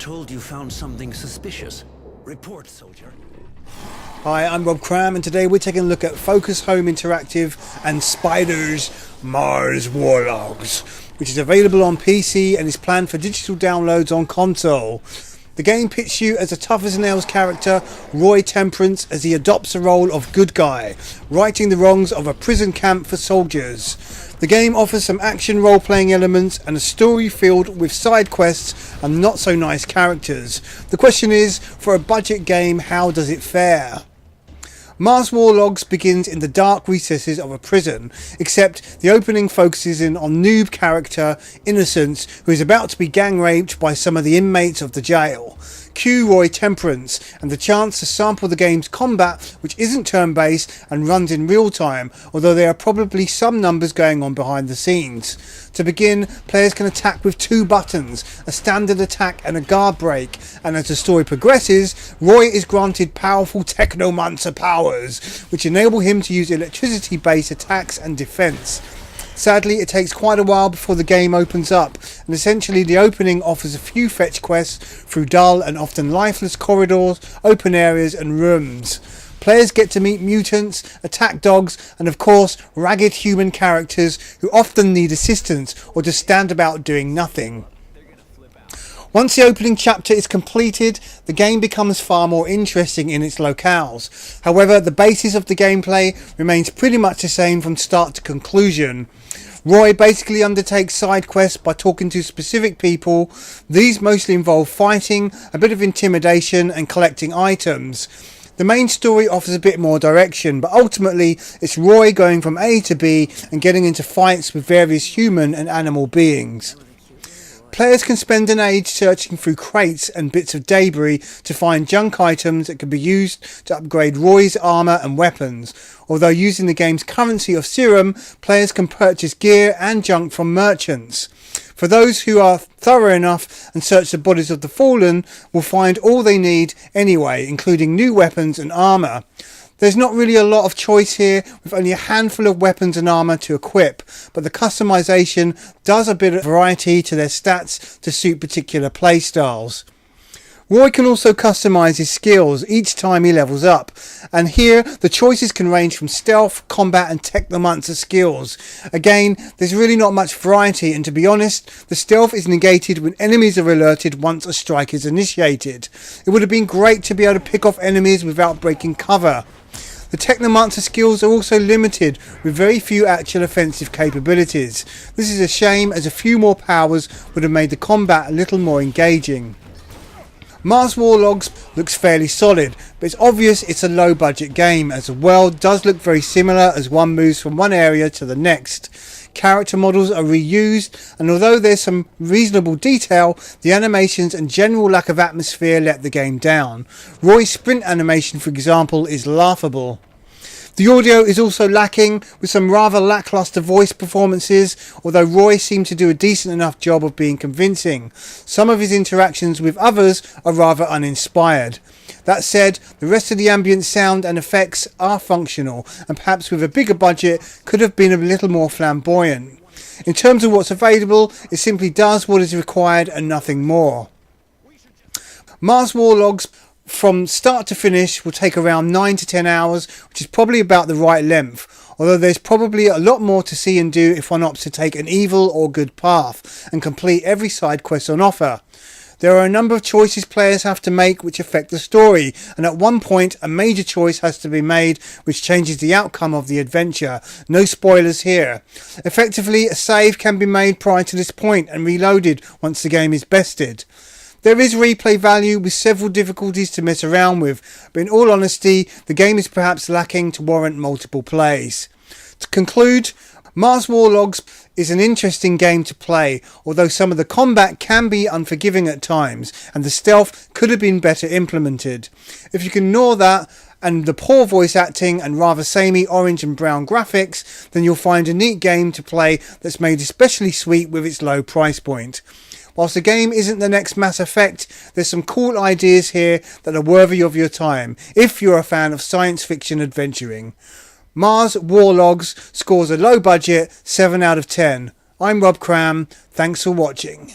told you found something suspicious. Report, soldier. Hi, I'm Rob Cram, and today we're taking a look at Focus Home Interactive and Spider's Mars Warlogs, which is available on PC and is planned for digital downloads on console. The game pits you as a tough-as-nails character, Roy Temperance, as he adopts the role of good guy, righting the wrongs of a prison camp for soldiers. The game offers some action role-playing elements and a story filled with side quests and not-so-nice characters. The question is, for a budget game, how does it fare? Mars Warlogs begins in the dark recesses of a prison, except the opening focuses in on noob character Innocence, who is about to be gang raped by some of the inmates of the jail. Cue Roy Temperance and the chance to sample the game's combat, which isn't turn-based and runs in real time, although there are probably some numbers going on behind the scenes. To begin, players can attack with two buttons, a standard attack and a guard break, and as the story progresses, Roy is granted powerful technomancer powers, which enable him to use electricity-based attacks and defense. Sadly, it takes quite a while before the game opens up, and essentially the opening offers a few fetch quests through dull and often lifeless corridors, open areas and rooms. Players get to meet mutants, attack dogs, and of course ragged human characters who often need assistance or just stand about doing nothing. Once the opening chapter is completed, the game becomes far more interesting in its locales. However, the basis of the gameplay remains pretty much the same from start to conclusion. Roy basically undertakes side quests by talking to specific people. These mostly involve fighting, a bit of intimidation and collecting items. The main story offers a bit more direction, but ultimately it's Roy going from A to B and getting into fights with various human and animal beings. Players can spend an age searching through crates and bits of debris to find junk items that can be used to upgrade Roy's armour and weapons. Although using the game's currency of serum, players can purchase gear and junk from merchants. For those who are thorough enough and search the bodies of the fallen, will find all they need anyway, including new weapons and armour. There's not really a lot of choice here, with only a handful of weapons and armour to equip, but the customization does a bit of variety to their stats to suit particular playstyles. Roy can also customise his skills each time he levels up, and here the choices can range from stealth, combat and technomancer skills. Again, there's really not much variety, and to be honest, the stealth is negated when enemies are alerted once a strike is initiated. It would have been great to be able to pick off enemies without breaking cover. The Technomancer skills are also limited, with very few actual offensive capabilities. This is a shame, as a few more powers would have made the combat a little more engaging. Mars Warlogs looks fairly solid, but it's obvious it's a low budget game, as the world does look very similar as one moves from one area to the next. Character models are reused, and although there's some reasonable detail, the animations and general lack of atmosphere let the game down. Roy's sprint animation, for example, is laughable. The audio is also lacking, with some rather lackluster voice performances, although Roy seemed to do a decent enough job of being convincing. Some of his interactions with others are rather uninspired. That said, the rest of the ambient sound and effects are functional, and perhaps with a bigger budget could have been a little more flamboyant. In terms of what's available, it simply does what is required and nothing more. Mars Warlogs from start to finish will take around 9 to 10 hours, which is probably about the right length, although there's probably a lot more to see and do if one opts to take an evil or good path and complete every side quest on offer. There are a number of choices players have to make which affect the story, and at one point a major choice has to be made which changes the outcome of the adventure. No spoilers here. Effectively, a save can be made prior to this point and reloaded once the game is bested. There is replay value with several difficulties to mess around with, but in all honesty, the game is perhaps lacking to warrant multiple plays. To conclude, Mars Warlogs is an interesting game to play, although some of the combat can be unforgiving at times, and the stealth could have been better implemented. If you can ignore that, and the poor voice acting and rather samey orange and brown graphics, then you'll find a neat game to play that's made especially sweet with its low price point. Whilst the game isn't the next Mass Effect, there's some cool ideas here that are worthy of your time, if you're a fan of science fiction adventuring. Mars Warlogs scores a low budget 7 out of 10. I'm Rob Cram, thanks for watching.